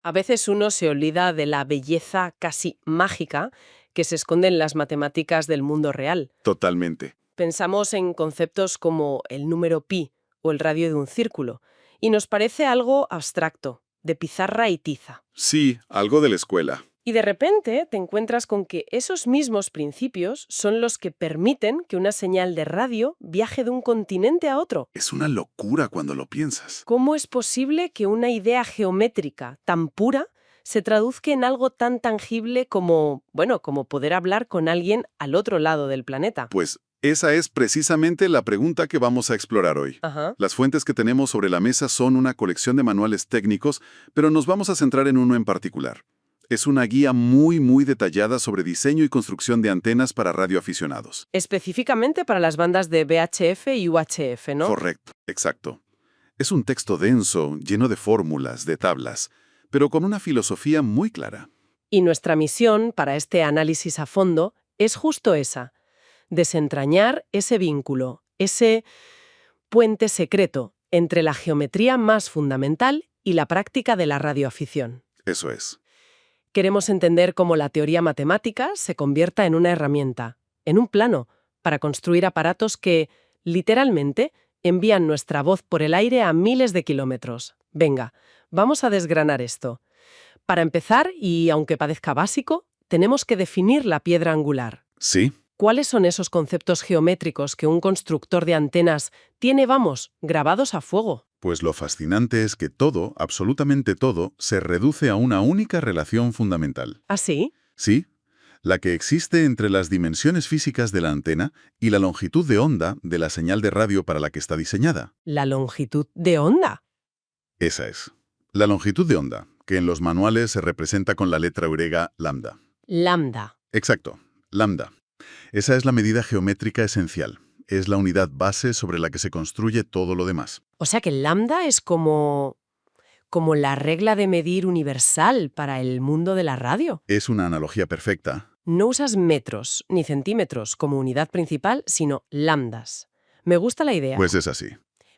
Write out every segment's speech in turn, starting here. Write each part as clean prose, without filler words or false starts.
A veces uno se olvida de la belleza casi mágica que se esconde en las matemáticas del mundo real. Totalmente. Pensamos en conceptos como el número pi o el radio de un círculo, y nos parece algo abstracto, de pizarra y tiza. Sí, algo de la escuela. Y de repente te encuentras con que esos mismos principios son los que permiten que una señal de radio viaje de un continente a otro. Es una locura cuando lo piensas. ¿Cómo es posible que una idea geométrica tan pura se traduzca en algo tan tangible como, bueno, como poder hablar con alguien al otro lado del planeta? Pues esa es precisamente la pregunta que vamos a explorar hoy. Ajá. Las fuentes que tenemos sobre la mesa son una colección de manuales técnicos, pero nos vamos a centrar en uno en particular. Es una guía muy detallada sobre diseño y construcción de antenas para radioaficionados. Específicamente para las bandas de VHF y UHF, ¿no? Correcto, exacto. Es un texto denso, lleno de fórmulas, de tablas, pero con una filosofía muy clara. Y nuestra misión para este análisis a fondo es justo esa: desentrañar ese vínculo, ese puente secreto entre la geometría más fundamental y la práctica de la radioafición. Eso es. Queremos entender cómo la teoría matemática se convierta en una herramienta, en un plano, para construir aparatos que, literalmente, envían nuestra voz por el aire a miles de kilómetros. Venga, vamos a desgranar esto. Para empezar, y aunque parezca básico, tenemos que definir la piedra angular. Sí, ¿Cuáles son esos conceptos geométricos que un constructor de antenas tiene, grabados a fuego? pues lo fascinante es que todo, absolutamente todo, se reduce a una única relación fundamental. ¿Así? Sí, la que existe entre las dimensiones físicas de la antena y la longitud de onda de la señal de radio para la que está diseñada. La longitud de onda. Esa es. La longitud de onda, que en los manuales se representa con la letra griega lambda. Lambda. Exacto, lambda. Esa es la medida geométrica esencial. Es la unidad base sobre la que se construye todo lo demás. O sea que el lambda es como la regla de medir universal para el mundo de la radio. Es una analogía perfecta. No usas metros ni centímetros como unidad principal, sino lambdas. Me gusta la idea. Pues es así.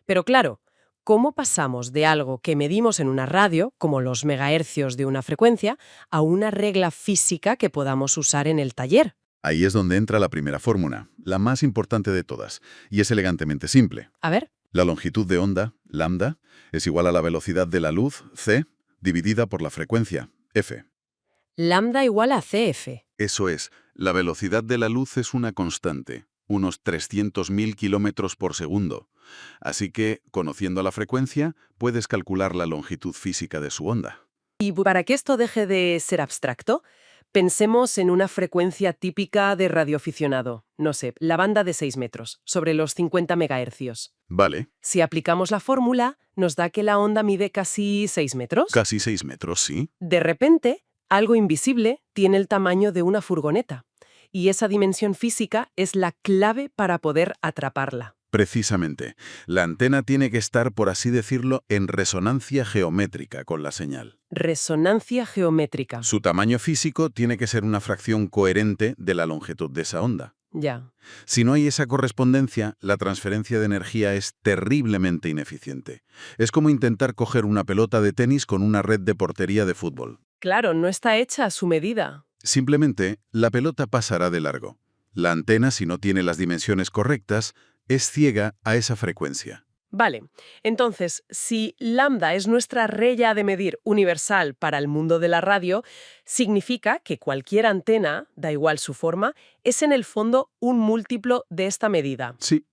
Pero claro, ¿cómo pasamos de algo que medimos en una radio, como los megahercios de una frecuencia, a una regla física que podamos usar en el taller? Ahí es donde entra la primera fórmula, la más importante de todas, y es elegantemente simple. A ver. La longitud de onda, lambda, es igual a la velocidad de la luz, c, dividida por la frecuencia, f. Lambda igual a CF. Eso es, la velocidad de la luz es una constante, unos 300.000 kilómetros por segundo. Así que, conociendo la frecuencia, puedes calcular la longitud física de su onda. Y para que esto deje de ser abstracto, pensemos en una frecuencia típica de radioaficionado. No sé, la banda de 6 metros, sobre los 50 megahercios. Vale, Si aplicamos la fórmula, nos da que la onda mide casi 6 metros. casi 6 metros, ¿sí? De repente, algo invisible tiene el tamaño de una furgoneta. Y esa dimensión física es la clave para poder atraparla. Precisamente, la antena tiene que estar, por así decirlo, en resonancia geométrica con la señal. Resonancia geométrica. Su tamaño físico tiene que ser una fracción coherente de la longitud de esa onda. Ya. Si no hay esa correspondencia, la transferencia de energía es terriblemente ineficiente. Es como intentar coger una pelota de tenis con una red de portería de fútbol. Claro, no está hecha a su medida. Simplemente, la pelota pasará de largo. La antena, si no tiene las dimensiones correctas, es ciega a esa frecuencia. Vale, entonces, si lambda es nuestra regla de medir universal para el mundo de la radio, significa que cualquier antena, da igual su forma, es en el fondo un múltiplo de esta medida. Sí,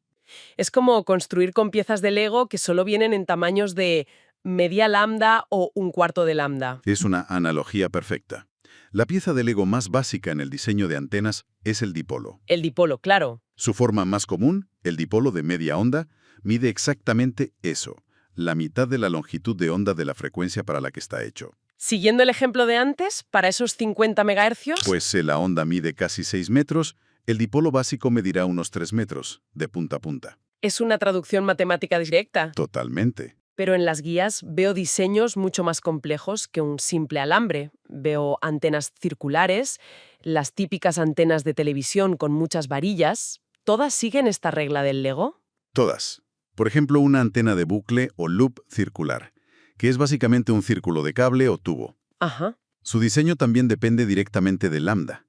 Es como construir con piezas de Lego que solo vienen en tamaños de media lambda o un cuarto de lambda. es una analogía perfecta. La pieza de Lego más básica en el diseño de antenas es el dipolo. El dipolo, claro. Su forma más común, el dipolo de media onda, mide exactamente eso, la mitad de la longitud de onda de la frecuencia para la que está hecho. Siguiendo el ejemplo de antes, para esos 50 megahercios, Pues si la onda mide casi 6 metros, el dipolo básico medirá unos 3 metros, de punta a punta. es una traducción matemática directa. Totalmente. Pero en las guías veo diseños mucho más complejos que un simple alambre. Veo antenas circulares, las típicas antenas de televisión con muchas varillas. ¿Todas siguen esta regla del Lego? Todas. Por ejemplo, una antena de bucle o loop circular, que es básicamente un círculo de cable o tubo. Ajá. Su diseño también depende directamente del lambda.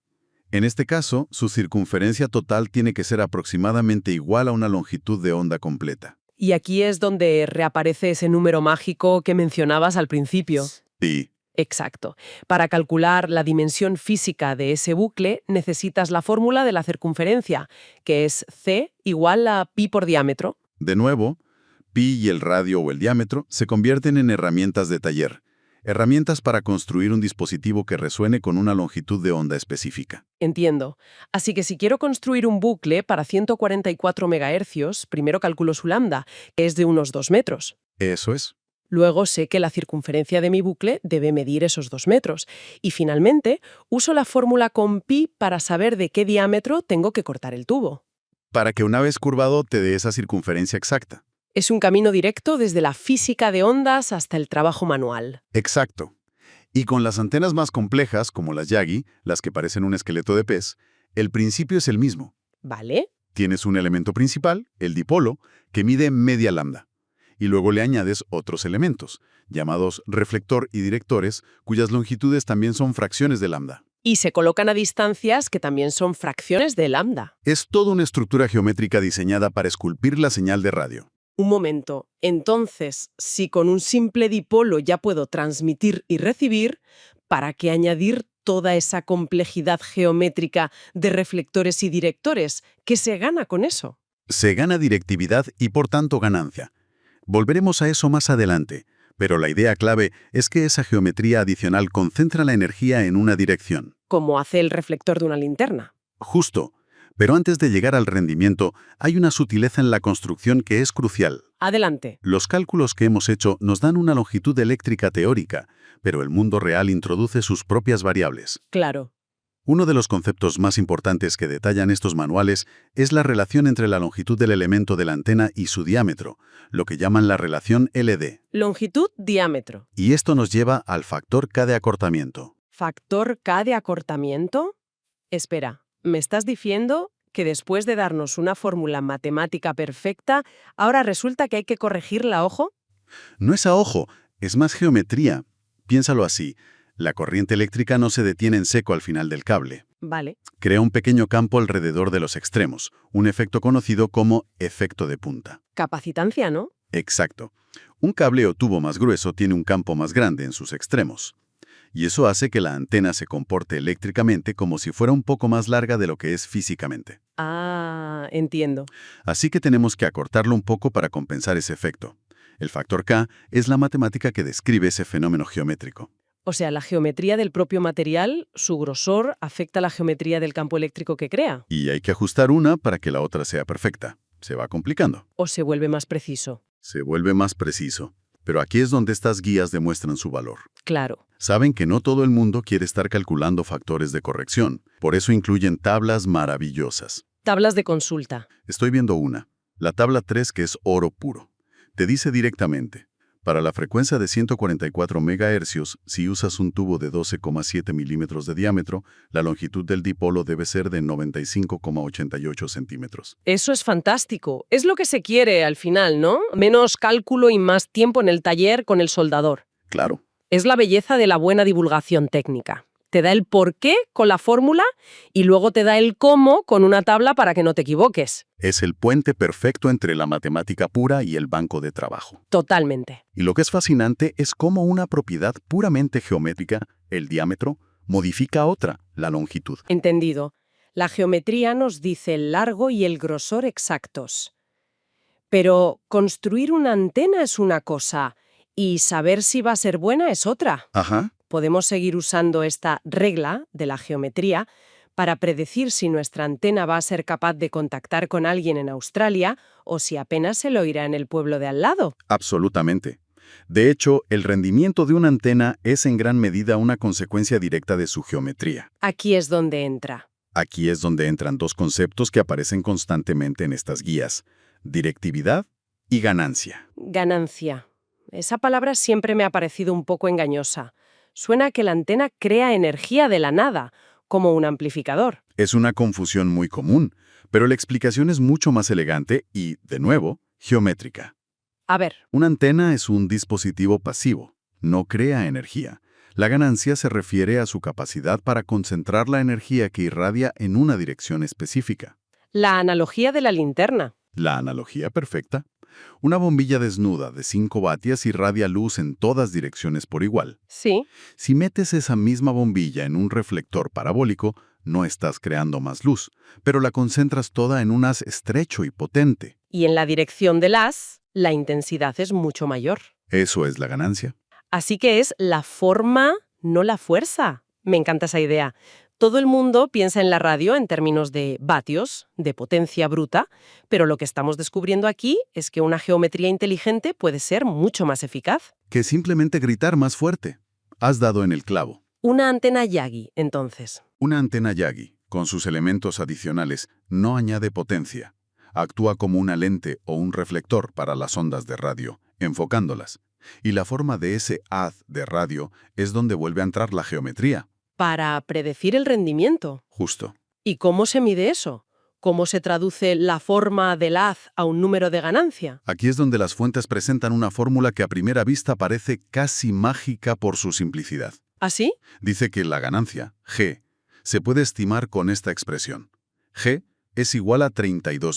En este caso, su circunferencia total tiene que ser aproximadamente igual a una longitud de onda completa. Y aquí es donde reaparece ese número mágico que mencionabas al principio. Sí, Exacto. Para calcular la dimensión física de ese bucle, necesitas la fórmula de la circunferencia, que es c igual a pi por diámetro. de nuevo, pi y el radio o el diámetro se convierten en herramientas de taller, herramientas para construir un dispositivo que resuene con una longitud de onda específica. Entiendo. Así que si quiero construir un bucle para 144 MHz, primero calculo su lambda, que es de unos 2 metros. Eso es. Luego sé que la circunferencia de mi bucle debe medir esos 2 metros. Y finalmente, uso la fórmula con pi para saber de qué diámetro tengo que cortar el tubo. Para que una vez curvado te dé esa circunferencia exacta. Es un camino directo desde la física de ondas hasta el trabajo manual. Exacto. Y con las antenas más complejas, como las Yagi, las que parecen un esqueleto de pez, el principio es el mismo. ¿Vale? Tienes un elemento principal, el dipolo, que mide media lambda. Y luego le añades otros elementos, llamados reflector y directores, cuyas longitudes también son fracciones de lambda. Y se colocan a distancias que también son fracciones de lambda. Es toda una estructura geométrica diseñada para esculpir la señal de radio. Un momento. Entonces, si con un simple dipolo ya puedo transmitir y recibir, ¿para qué añadir toda esa complejidad geométrica de reflectores y directores? ¿Qué se gana con eso? Se gana directividad y por tanto ganancia. Volveremos a eso más adelante, pero la idea clave es que esa geometría adicional concentra la energía en una dirección. Como hace el reflector de una linterna. Justo. Pero antes de llegar al rendimiento, hay una sutileza en la construcción que es crucial. Adelante. Los cálculos que hemos hecho nos dan una longitud eléctrica teórica, pero el mundo real introduce sus propias variables. Claro. Uno de los conceptos más importantes que detallan estos manuales es la relación entre la longitud del elemento de la antena y su diámetro, lo que llaman la relación LD. Longitud-diámetro. Y esto nos lleva al factor K de acortamiento. ¿Factor K de acortamiento? Espera, ¿me estás diciendo que después de darnos una fórmula matemática perfecta, ahora resulta que hay que corregirla a ojo? No es a ojo, es más geometría. Piénsalo así. La corriente eléctrica no se detiene en seco al final del cable. Vale. Crea un pequeño campo alrededor de los extremos, un efecto conocido como efecto de punta. Capacitancia, ¿no? Exacto. Un cable o tubo más grueso tiene un campo más grande en sus extremos. Y eso hace que la antena se comporte eléctricamente como si fuera un poco más larga de lo que es físicamente. Ah, entiendo. Así que tenemos que acortarlo un poco para compensar ese efecto. El factor K es la matemática que describe ese fenómeno geométrico. O sea, la geometría del propio material, su grosor, afecta la geometría del campo eléctrico que crea. Y hay que ajustar una para que la otra sea perfecta. Se va complicando. ¿O se vuelve más preciso? Se vuelve más preciso. Pero aquí es donde estas guías demuestran su valor. Claro. Saben que no todo el mundo quiere estar calculando factores de corrección. Por eso incluyen tablas maravillosas. Tablas de consulta. Estoy viendo una. La tabla 3, que es oro puro. Te dice directamente, para la frecuencia de 144 MHz, si usas un tubo de 12,7 milímetros de diámetro, la longitud del dipolo debe ser de 95,88 centímetros. Eso es fantástico. Es lo que se quiere al final, ¿no? Menos cálculo y más tiempo en el taller con el soldador. Claro. Es la belleza de la buena divulgación técnica. Te da el por qué con la fórmula y luego te da el cómo con una tabla para que no te equivoques. Es el puente perfecto entre la matemática pura y el banco de trabajo. Totalmente. Y lo que es fascinante es cómo una propiedad puramente geométrica, el diámetro, modifica a otra, la longitud. Entendido. La geometría nos dice el largo y el grosor exactos. Pero construir una antena es una cosa y saber si va a ser buena es otra. Ajá. Podemos seguir usando esta regla de la geometría para predecir si nuestra antena va a ser capaz de contactar con alguien en Australia o si apenas se lo oirá en el pueblo de al lado. Absolutamente. De hecho, el rendimiento de una antena es en gran medida una consecuencia directa de su geometría. Aquí es donde entra. Aquí es donde entran dos conceptos que aparecen constantemente en estas guías: directividad y ganancia. Ganancia. Esa palabra siempre me ha parecido un poco engañosa. Suena a que la antena crea energía de la nada, como un amplificador. Es una confusión muy común, pero la explicación es mucho más elegante y, de nuevo, geométrica. A ver, Una antena es un dispositivo pasivo, no crea energía. La ganancia se refiere a su capacidad para concentrar la energía que irradia en una dirección específica. La analogía de la linterna. La analogía perfecta. Una bombilla desnuda de 5 vatios irradia luz en todas direcciones por igual. Sí. Si metes esa misma bombilla en un reflector parabólico, no estás creando más luz, pero la concentras toda en un haz estrecho y potente. Y en la dirección del haz, la intensidad es mucho mayor. Eso es la ganancia. Así que es la forma, no la fuerza. Me encanta esa idea. Todo el mundo piensa en la radio en términos de vatios, de potencia bruta, pero lo que estamos descubriendo aquí es que una geometría inteligente puede ser mucho más eficaz. Que simplemente gritar más fuerte. Has dado en el clavo. Una antena Yagi, entonces. Una antena Yagi, con sus elementos adicionales, no añade potencia. Actúa como una lente o un reflector para las ondas de radio, enfocándolas. Y la forma de ese haz de radio es donde vuelve a entrar la geometría. Para predecir el rendimiento. Justo. ¿Y cómo se mide eso? ¿Cómo se traduce la forma del haz a un número de ganancia? Aquí es donde las fuentes presentan una fórmula que a primera vista parece casi mágica por su simplicidad. ¿Así? Dice que la ganancia, G, se puede estimar con esta expresión. G es igual a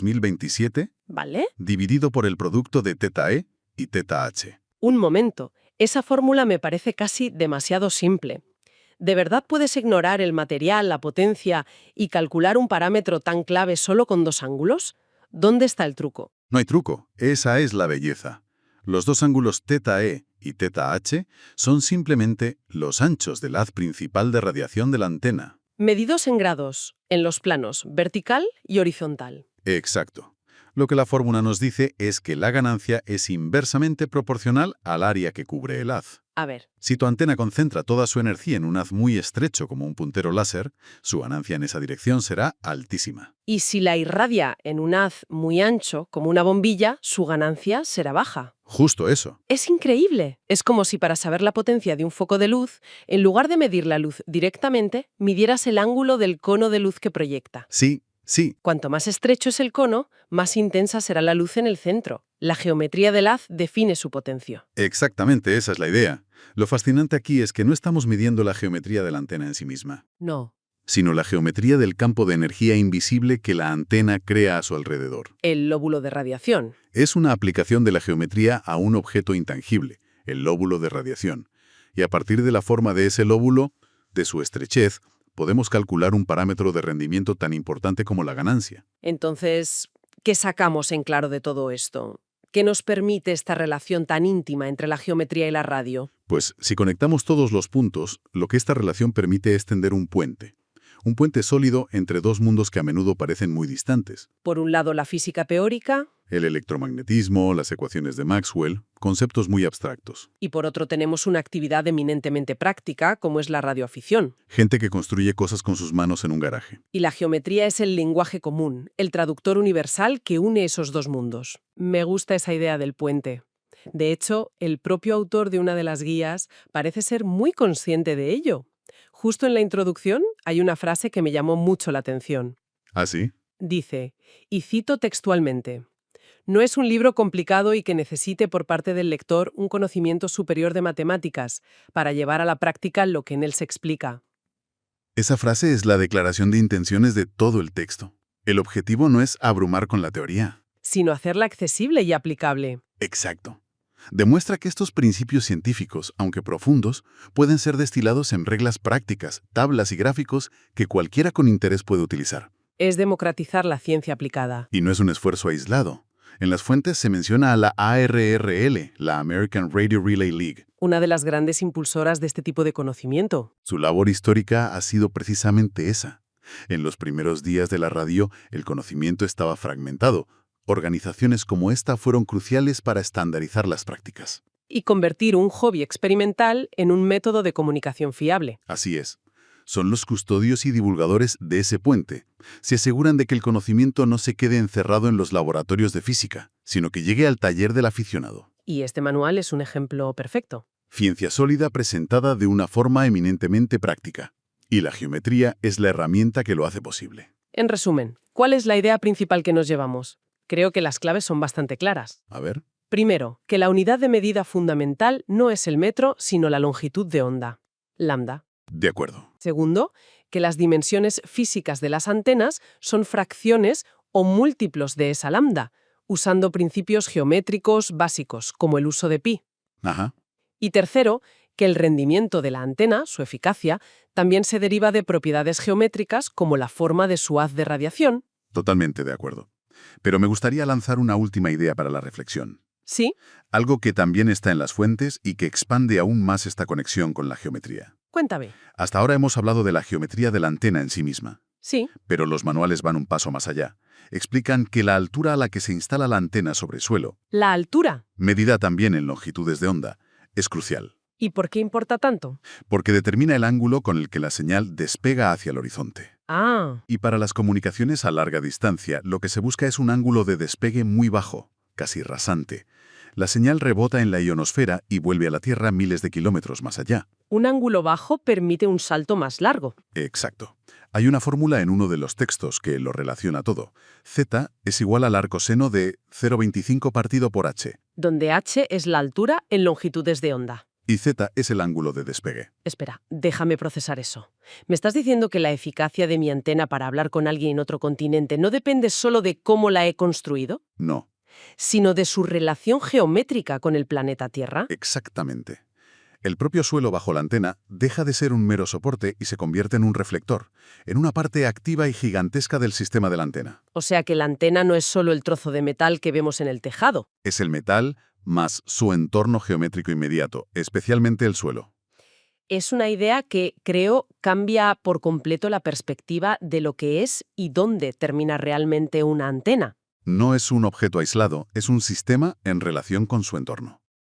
32.027 ¿Vale? dividido por el producto de teta E y teta H. Un momento. Esa fórmula me parece casi demasiado simple. ¿De verdad puedes ignorar el material, la potencia y calcular un parámetro tan clave solo con dos ángulos? ¿Dónde está el truco? No hay truco, esa es la belleza. Los dos ángulos teta E y teta H son simplemente los anchos del haz principal de radiación de la antena. Medidos en grados, en los planos vertical y horizontal. Exacto. Lo que la fórmula nos dice es que la ganancia es inversamente proporcional al área que cubre el haz. A ver, Si tu antena concentra toda su energía en un haz muy estrecho como un puntero láser, su ganancia en esa dirección será altísima. y si la irradia en un haz muy ancho, como una bombilla, su ganancia será baja. Justo eso. Es increíble. Es como si para saber la potencia de un foco de luz, en lugar de medir la luz directamente, midieras el ángulo del cono de luz que proyecta. Sí. Cuanto más estrecho es el cono, más intensa será la luz en el centro. La geometría del haz define su potencia. Exactamente, esa es la idea. Lo fascinante aquí es que no estamos midiendo la geometría de la antena en sí misma, No. sino la geometría del campo de energía invisible que la antena crea a su alrededor. El lóbulo de radiación. Es una aplicación de la geometría a un objeto intangible, el lóbulo de radiación. Y a partir de la forma de ese lóbulo, de su estrechez, podemos calcular un parámetro de rendimiento tan importante como la ganancia. Entonces, ¿qué sacamos en claro de todo esto? ¿Qué nos permite esta relación tan íntima entre la geometría y la radio? Pues si conectamos todos los puntos, lo que esta relación permite es tender un puente. Un puente sólido entre dos mundos que a menudo parecen muy distantes. Por un lado, la física teórica, El electromagnetismo, las ecuaciones de Maxwell, conceptos muy abstractos. y por otro tenemos una actividad eminentemente práctica, como es la radioafición. Gente que construye cosas con sus manos en un garaje. Y la geometría es el lenguaje común, el traductor universal que une esos dos mundos. Me gusta esa idea del puente. De hecho, el propio autor de una de las guías parece ser muy consciente de ello. Justo en la introducción hay una frase que me llamó mucho la atención. ¿Ah, sí? Dice, y cito textualmente, «No es un libro complicado y que necesite por parte del lector un conocimiento superior de matemáticas para llevar a la práctica lo que en él se explica». Esa frase es la declaración de intenciones de todo el texto. El objetivo no es abrumar con la teoría. Sino hacerla accesible y aplicable. Exacto. Demuestra que estos principios científicos, aunque profundos, pueden ser destilados en reglas prácticas, tablas y gráficos que cualquiera con interés puede utilizar. Es democratizar la ciencia aplicada. Y no es un esfuerzo aislado. En las fuentes se menciona a la ARRL, la American Radio Relay League. Una de las grandes impulsoras de este tipo de conocimiento. Su labor histórica ha sido precisamente esa. En los primeros días de la radio, el conocimiento estaba fragmentado. Organizaciones como esta fueron cruciales para estandarizar las prácticas. Y convertir un hobby experimental en un método de comunicación fiable. Así es. Son los custodios y divulgadores de ese puente. Se aseguran de que el conocimiento no se quede encerrado en los laboratorios de física, sino que llegue al taller del aficionado. Y este manual es un ejemplo perfecto. Ciencia sólida presentada de una forma eminentemente práctica. Y la geometría es la herramienta que lo hace posible. En resumen, ¿cuál es la idea principal que nos llevamos? Creo que las claves son bastante claras. A ver. Primero, que la unidad de medida fundamental no es el metro, sino la longitud de onda. lambda. De acuerdo. Segundo, que las dimensiones físicas de las antenas son fracciones o múltiplos de esa lambda, usando principios geométricos básicos, como el uso de pi. Ajá. Y tercero, que el rendimiento de la antena, su eficacia, también se deriva de propiedades geométricas como la forma de su haz de radiación. Totalmente de acuerdo. Pero me gustaría lanzar una última idea para la reflexión. Sí, Algo que también está en las fuentes y que expande aún más esta conexión con la geometría. cuéntame. Hasta ahora hemos hablado de la geometría de la antena en sí misma, Sí, pero los manuales van un paso más allá. Explican que la altura a la que se instala la antena sobre suelo, la altura. medida también en longitudes de onda, es crucial, ¿Y por qué importa tanto? porque determina el ángulo con el que la señal despega hacia el horizonte. Ah, Y para las comunicaciones a larga distancia, lo que se busca es un ángulo de despegue muy bajo, casi rasante. La señal rebota en la ionosfera y vuelve a la Tierra miles de kilómetros más allá. un ángulo bajo permite un salto más largo. Exacto. Hay una fórmula en uno de los textos que lo relaciona todo. Z es igual al arcoseno de 0,25 partido por h, Donde h es la altura en longitudes de onda. y z es el ángulo de despegue. Espera, déjame procesar eso. ¿Me estás diciendo que la eficacia de mi antena para hablar con alguien en otro continente no depende solo de cómo la he construido, No, sino de su relación geométrica con el planeta Tierra? exactamente. El propio suelo bajo la antena deja de ser un mero soporte y se convierte en un reflector, en una parte activa y gigantesca del sistema de la antena. O sea que la antena no es solo el trozo de metal que vemos en el tejado. Es el metal más su entorno geométrico inmediato, especialmente el suelo. Es una idea que, creo, cambia por completo la perspectiva de lo que es y dónde termina realmente una antena. No es un objeto aislado, es un sistema en relación con su entorno.